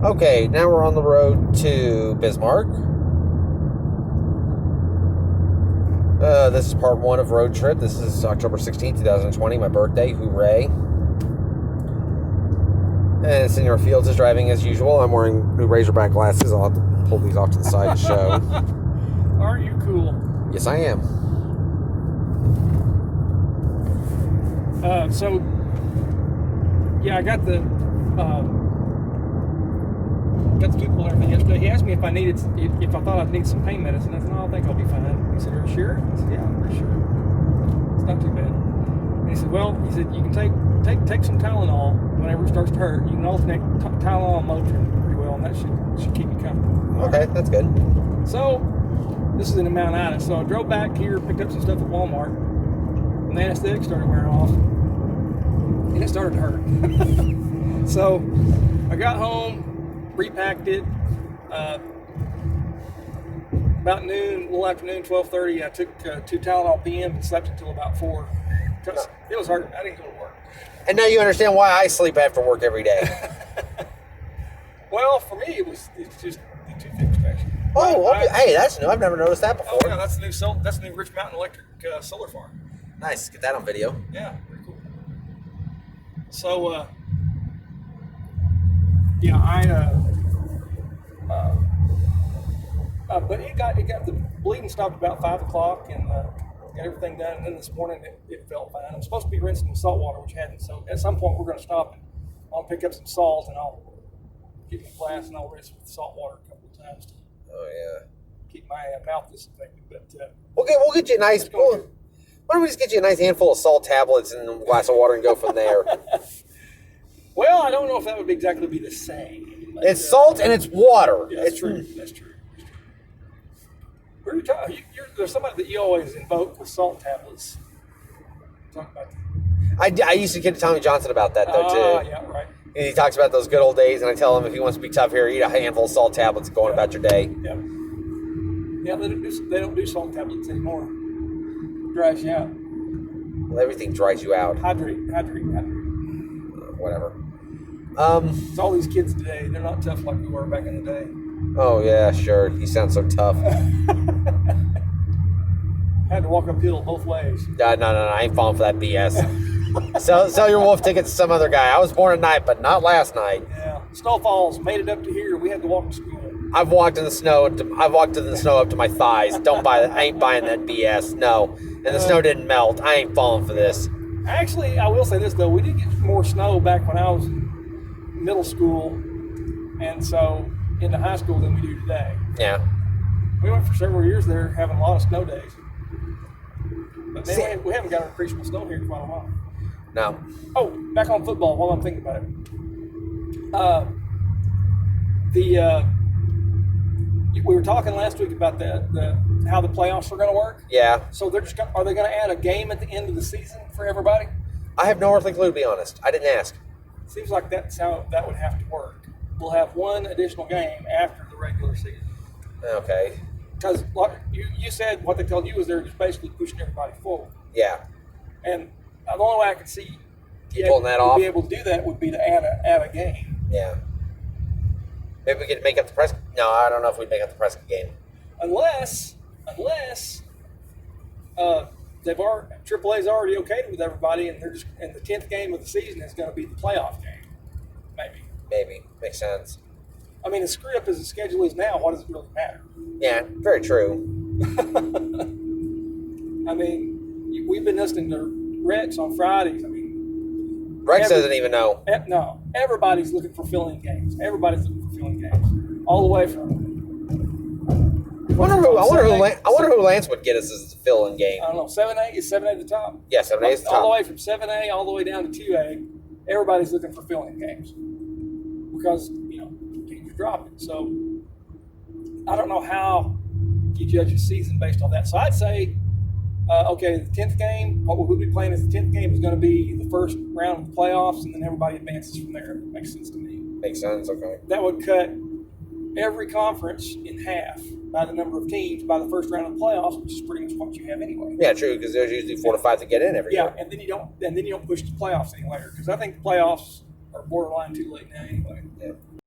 Okay, now we're on the road to Bismarck. This is part 1 of road trip. This is October 16th, 2020, my birthday. Hooray. And Senor Fields is driving as usual. I'm wearing new Razorback glasses. I'll have to pull these off to the side to show. Aren't you cool? Yes, I am. I got the people and everything yesterday. He asked me if I thought I'd need some pain medicine. I said, no, I think I'll be fine. He said, are you sure? I said, yeah, I'm pretty sure. It's not too bad. And he said, you can take some Tylenol whenever it starts to hurt. You can alternate Tylenol and Motrin pretty well, and that should keep you comfortable. Okay, that's good. So, this is in Mount Ida. So I drove back here, picked up some stuff at Walmart, and the anesthetic started wearing off, and it started to hurt. So I got home, repacked it. About noon, a little afternoon, 12:30, I took 2 Tylenol PM and slept until about 4. Because it was hard. I didn't go to work. And now you understand why I sleep after work every day. Well, for me, it's just the tooth infection. Oh, okay. Hey, that's new. I've never noticed that before. Oh, yeah, that's the new Rich Mountain Electric solar farm. Nice. Get that on video. Yeah, pretty cool. So, but it got the bleeding stopped about 5 o'clock and got everything done. And then this morning it felt fine. I'm supposed to be rinsing with salt water, which hadn't. So at some point we're going to stop and I'll pick up some salt and I'll get me a glass and I'll rinse with salt water a couple of times to keep my mouth disinfected. But we'll get you a nice. Why don't we just get you a nice handful of salt tablets and a glass of water and go from there? Well, I don't know if that would exactly be the same. But, it's salt and it's water. Yeah, that's true. That's true. Where are you talking? There's somebody that you always invoke with salt tablets. Talk about that. I used to kid Tommy Johnson about that though too. Yeah, right. And he talks about those good old days, and I tell him if he wants to be tough here, eat a handful of salt tablets and go on about your day. Yeah. Yeah, they don't do salt tablets anymore. It dries you out. Well, everything dries you out. Hydrate. Whatever. It's all these kids today. They're not tough like we were back in the day. Oh yeah, sure. You sound so tough. Had to walk uphill both ways. No, I ain't falling for that BS. Sell your wolf tickets to some other guy. I was born at night, but not last night. Yeah. Snow Falls made it up to here. We had to walk to school. I've walked in the snow. I've walked in the snow up to my thighs. Don't buy that. I ain't buying that BS. No. And the snow didn't melt. I ain't falling for this. Actually, I will say this though. We did get more snow back when I was in middle school, and so into high school than we do today. Yeah. We went for several years there having a lot of snow days. But man, we haven't got an appreciable snow here in quite a while. No. Oh, back on football while I'm thinking about it. We were talking last week about how the playoffs are going to work. Yeah. So are they going to add a game at the end of the season for everybody? I have no earthly clue, to be honest. I didn't ask. Seems like that's how that would have to work. We'll have one additional game after the regular season. Okay. Because like you said, what they told you was they're just basically pushing everybody forward. Yeah. And the only way I could see pulling that off, be able to do that would be to add a game. Yeah. Maybe we could make up the Prescott. No, I don't know if we'd make up the Prescott game. Unless AAA's already okayed it with everybody, and the 10th game of the season is going to be the playoff game. Maybe. Makes sense. I mean, the script as the schedule is now, what does it really matter? Yeah, very true. I mean, we've been listening to Rex on Fridays. I mean, Rex doesn't even know. No, everybody's looking for fill-in games. All the way from. I wonder who Lance would get us as a fill-in game. I don't know. 7A is 7A the top. Yeah, 7A is the top. All the way from 7A all the way down to 2A, everybody's looking for fill-in games because teams are dropping. So I don't know how you judge a season based on that. So I'd say, the 10th game, what we'll be playing as the 10th game is going to be the first round of the playoffs, and then everybody advances from there. Makes sense to me. Makes sense, okay. That would cut every conference in half by the number of teams by the first round of the playoffs, which is pretty much what you have anyway. Yeah, true, because there's usually 4 to 5 to get in every year. Yeah, and then you don't push the playoffs any later, because I think the playoffs are borderline too late now anyway. Yeah.